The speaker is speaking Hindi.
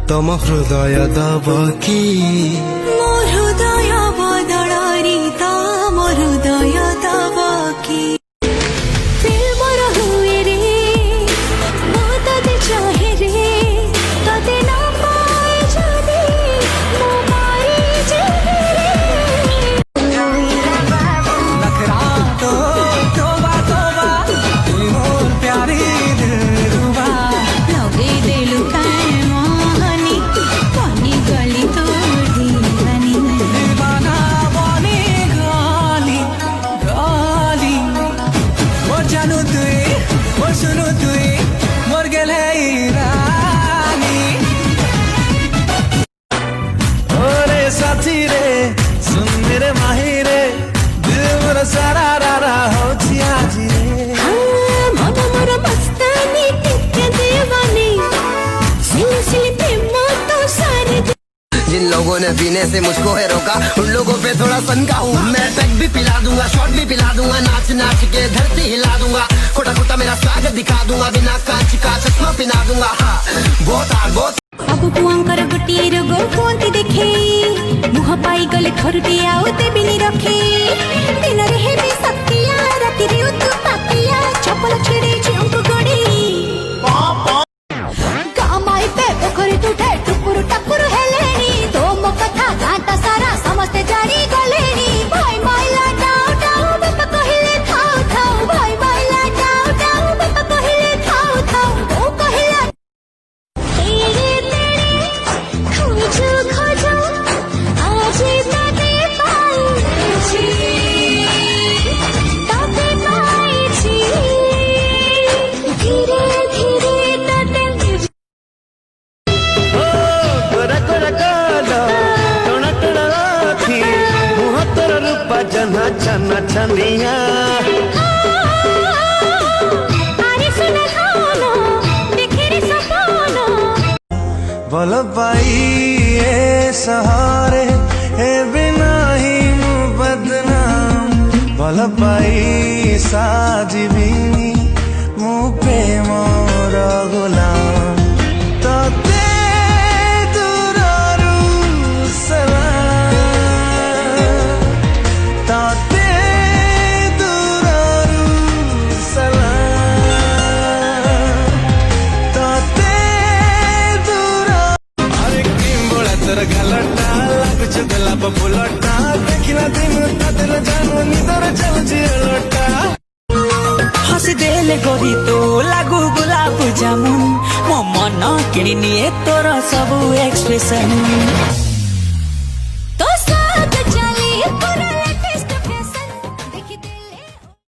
तम हृदय दबकी मो हृदय बदलारी तम हृदय दबकी फिल्मर हुए रे मो तते चाहे रे तते ना पाए जदि मो मारी जेबे रे नखरा तो तोबा तोबा तू मोर प्यारी दिलरुबा लगे दिल काए मोहनी पानी गली तोड़ दीवानी दीवाना बनी गाली गाली ओ जानू तुई ओ सुनू तुई मोर गेले रानी ओरे साथी रे सुन मेरे माही रे दिल मोर सारा रारा हो आजी रे मन मोर मस्तानी टिके दीवानी सिली सिली प्रेम तो सारे जिन लोगों ने पीने से मुझको है रोका उन लोगों पे थोड़ा सनका हूँ मैं पैक भी पिला दूंगा शॉट भी पिला दूंगा नाच नाच के धरती हिला दूंगा खोटा खोटा मेरा स्वागत दिखा दूंगा बिना कांच का चश्मा पिला दूंगा हाँ बहुत सब कुआंकर गोटिए रोग कुंती देखे मुह पाई गले थरुटे आउ देबिनी रखे दिन रे हेबे सतिया राति रे उतु पातिया चपल छिड़े झुंक गड़ी कामाई पे पोखरी टूटे टुकुर टकुर हेलेनी तो मो कथा घाटा सारा समस्ते जानी गलेनी भाई माइला डाउ डाउ बापा कहिले थाउ थाउ भाई माइला डाउ डाउ बापा कहिले थाउ थाउ ओ कहिला तेरे तेरे खोजो खोजो आज तते पाइछि तते पाइछि धीरे धीरे तते कोरा कोरा कालो टोना टोना लाठी मुह तोर रूपा जना छना छनिया आरे सुना खाना देखे रे सपना भल पाई ए सहारे ए बिना ही मु बदनाम भल पाई साजीबिनी मु प्रेम गुलाम तते दूररू सलाम तते दूररू सलाम तते दूर अरे किंबोला तोर गालटा लागुछ गोलाप फुलटा देखिला दिन तातिर जानु निदर चलछि लोटा हसी देले गोरी तो लागू गुलाब जामुन मो मन किणी निए तोर सबु एक्सप्रेशन